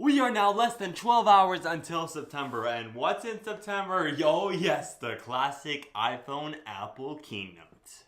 We are now less than 12 hours until September, and what's in September? Yo, yes, the classic iPhone Apple keynote.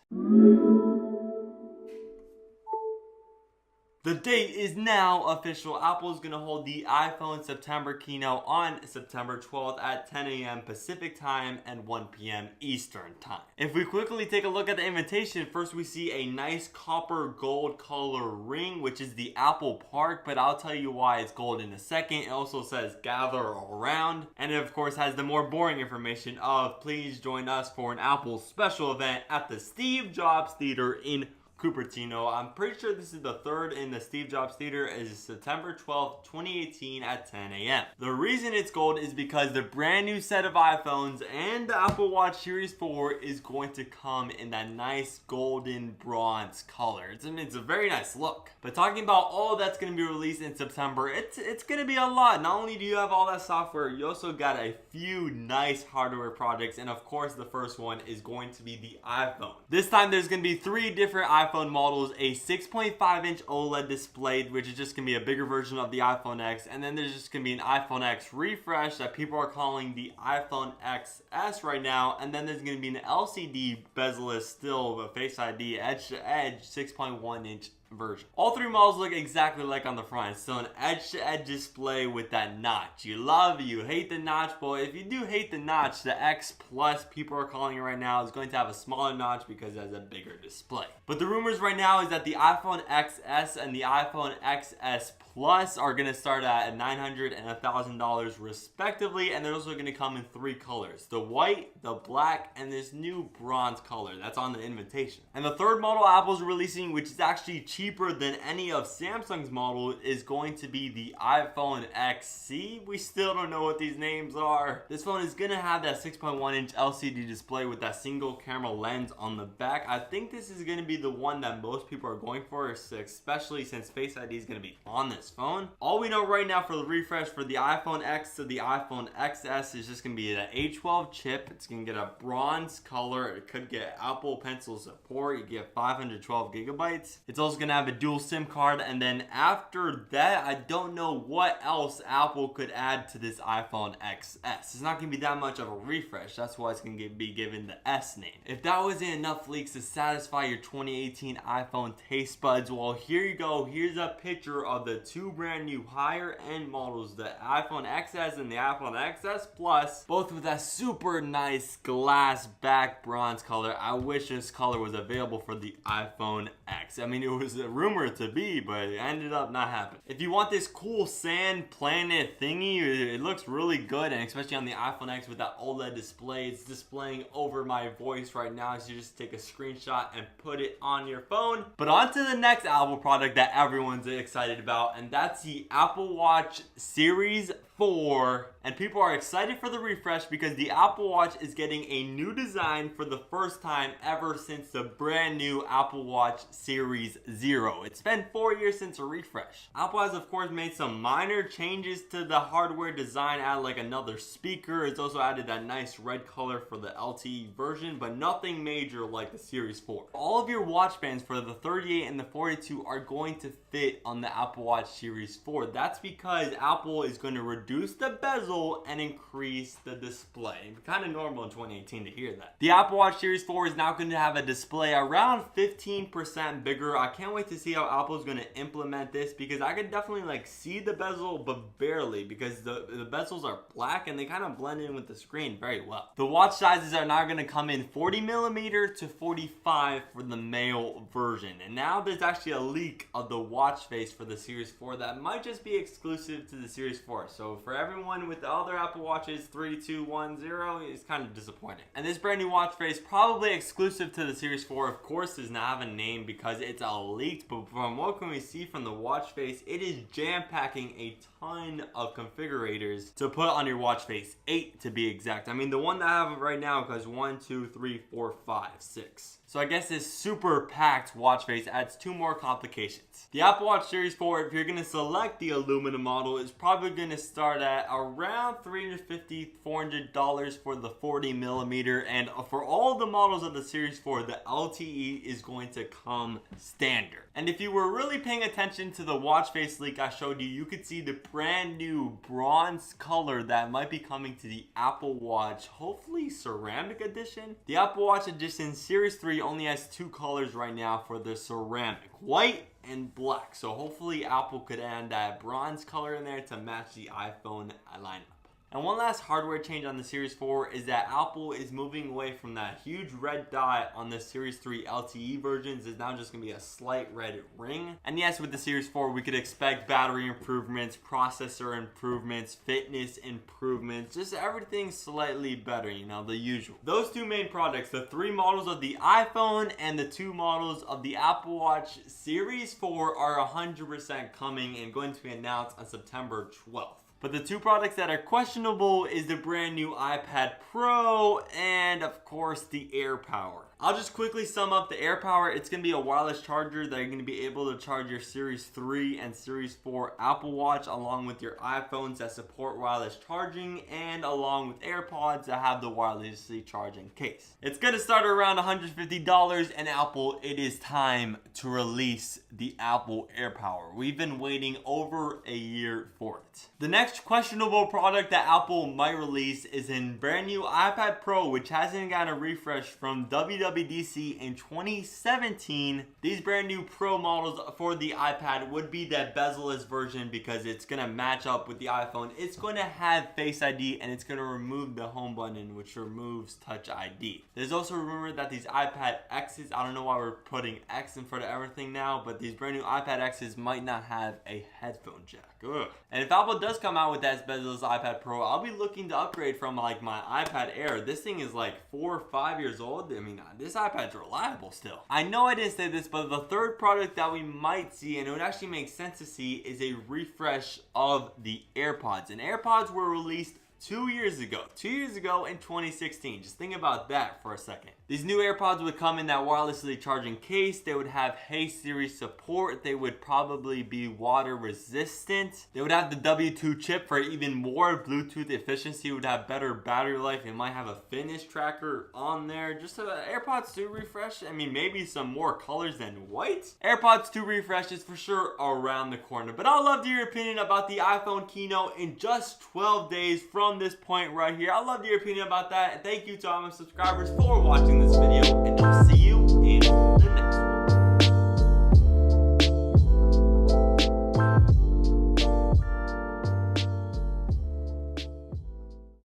The date is now official. Apple is going to hold the iPhone September keynote on September 12th at 10 a.m. Pacific time and 1 p.m. Eastern time. If we quickly take a look at the invitation, first we see a nice copper gold color ring, which is the Apple Park, but I'll tell you why it's gold in a second. It also says gather around, and it of course has the more boring information of please join us for an Apple special event at the Steve Jobs Theater in Cupertino. I'm pretty sure this is the third in the Steve Jobs Theater. Is September 12th, 2018 at 10 a.m. The reason it's gold is because the brand new set of iPhones and the Apple Watch Series 4 is going to come in that nice golden bronze color. It's a very nice look. But talking about all that's going to be released in September, it's going to be a lot. Not only do you have all that software, you also got a few nice hardware projects, and of course the first one is going to be the iPhone. This time there's going to be 3 different iPhone models, a 6.5 inch OLED display, which is just gonna be a bigger version of the iPhone X, and then there's just gonna be an iPhone X refresh that people are calling the iPhone XS right now, and then there's gonna be an LCD bezel-less still Face ID edge-to-edge 6.1 inch version. All 3 models look exactly like on the front. It's still an edge-to-edge display with that notch. You love, you hate the notch, but if you do hate the notch, the X Plus people are calling it right now is going to have a smaller notch because it has a bigger display. But the rumors right now is that the iPhone XS and the iPhone XS Plus are going to start at $900 and $1,000 respectively, and they're also going to come in 3 colors: the white, the black, and this new bronze color that's on the invitation. And the third model Apple's releasing, which is actually cheaper than any of Samsung's model, is going to be the iPhone XC. We still don't know what these names are. This phone is going to have that 6.1 inch LCD display with that single camera lens on the back. I think this is going to be the one that most people are going for, especially since Face ID is going to be on this phone. All we know right now for the refresh for the iPhone X to the iPhone XS is just going to be an A12 chip. It's going to get a bronze color. It could get Apple Pencil support. You get 512 gigabytes. It's also going to have a dual SIM card, and then after that, I don't know what else Apple could add to this iPhone XS. It's not going to be that much of a refresh. That's why it's going to be given the S name. If that wasn't enough leaks to satisfy your 2018 iPhone taste buds, well, here you go. Here's a picture of the 2 brand new higher end models, the iPhone XS and the iPhone XS Plus, both with that super nice glass back bronze color. I wish this color was available for the iPhone X. I mean, it was rumored to be, but it ended up not happening. If you want this cool sand planet thingy, it looks really good, and especially on the iPhone X with that OLED display, it's displaying over my voice right now, so you just take a screenshot and put it on your phone. But on to the next Apple product that everyone's excited about, and that's the Apple Watch Series 4, and people are excited for the refresh because the Apple Watch is getting a new design for the first time ever since the brand new Apple Watch Series 0. It's been 4 years since a refresh. Apple has of course made some minor changes to the hardware design, added like another speaker. It's also added that nice red color for the LTE version, but nothing major like the Series 4. All of your watch bands for the 38 and the 42 are going to fit on the Apple Watch Series 4. That's because Apple is going to reduce the bezel and increase the display. Kind of normal in 2018 to hear that. The Apple Watch Series 4 is now going to have a display around 15% bigger. I can't wait to see how Apple is going to implement this because I could definitely like see the bezel, but barely, because the bezels are black and they kind of blend in with the screen very well. The watch sizes are now going to come in 40mm to 45 for the male version, and now there's actually a leak of the watch face for the Series 4 that might just be exclusive to the Series 4. So for everyone with the other Apple Watches 3, 2, 1, 0, it's kind of disappointing. And this brand new watch face, probably exclusive to the Series 4, of course does not have a name because it's a leaked, but from what can we see from the watch face, it is jam-packing a ton of configurators to put on your watch face, 8 to be exact. I mean, the one that I have right now goes 1, 2, 3, 4, 5, 6. So I guess this super packed watch face adds 2 more complications. The Apple Watch Series 4, if you're going to select the aluminum model, is probably going to start at around $350, $400 for the 40mm, and for all the models of the Series 4, the LTE is going to come standard. reminder. And if you were really paying attention to the watch face leak I showed you, you could see the brand new bronze color that might be coming to the Apple Watch, hopefully ceramic edition. The Apple Watch Edition Series 3 only has two colors right now for the ceramic, white and black. So hopefully Apple could add that bronze color in there to match the iPhone lineup. And one last hardware change on the Series 4 is that Apple is moving away from that huge red dot on the Series 3 LTE versions. It's now just going to be a slight red ring. And yes, with the Series 4, we could expect battery improvements, processor improvements, fitness improvements, just everything slightly better, you know, the usual. Those two main products, the three models of the iPhone and the two models of the Apple Watch Series 4 are 100% coming and going to be announced on September 12th. But the two products that are questionable is the brand new iPad Pro and of course the AirPower. I'll just quickly sum up the AirPower. It's going to be a wireless charger that you're going to be able to charge your Series 3 and Series 4 Apple Watch along with your iPhones that support wireless charging and along with AirPods that have the wirelessly charging case. It's going to start around $150 and Apple, it is time to release the Apple AirPower. We've been waiting over a year for it. The next questionable product that Apple might release is a brand new iPad Pro, which hasn't gotten a refresh from WWDC in 2017. These brand new Pro models for the iPad would be the bezel-less version because it's going to match up with the iPhone. It's going to have Face ID and it's going to remove the home button, which removes Touch ID. There's also a rumor that these iPad X's, I don't know why we're putting X in front of everything now, but these brand new iPad X's might not have a headphone jack. Ugh. And if Apple does come out with that bezel-less iPad Pro, I'll be looking to upgrade from like my iPad Air. This thing is like 4 or 5 years old. I mean, this iPad's reliable still. I know I didn't say this, but the third product that we might see, and it would actually make sense to see, is a refresh of the AirPods. And AirPods were released 2 years ago in 2016. Just think about that for a second. These new AirPods would come in that wirelessly charging case. They would have Hey Siri support. They would probably be water resistant. They would have the W2 chip for even more Bluetooth efficiency. It would have better battery life. It might have a fitness tracker on there. Just an AirPods 2 refresh. I mean, maybe some more colors than white. AirPods 2 refresh is for sure around the corner. But I'd love to hear your opinion about the iPhone keynote in just 12 days from this point right here. I'd love to hear your opinion about that. And thank you to all my subscribers for watching this video, and I'll see you in the next one.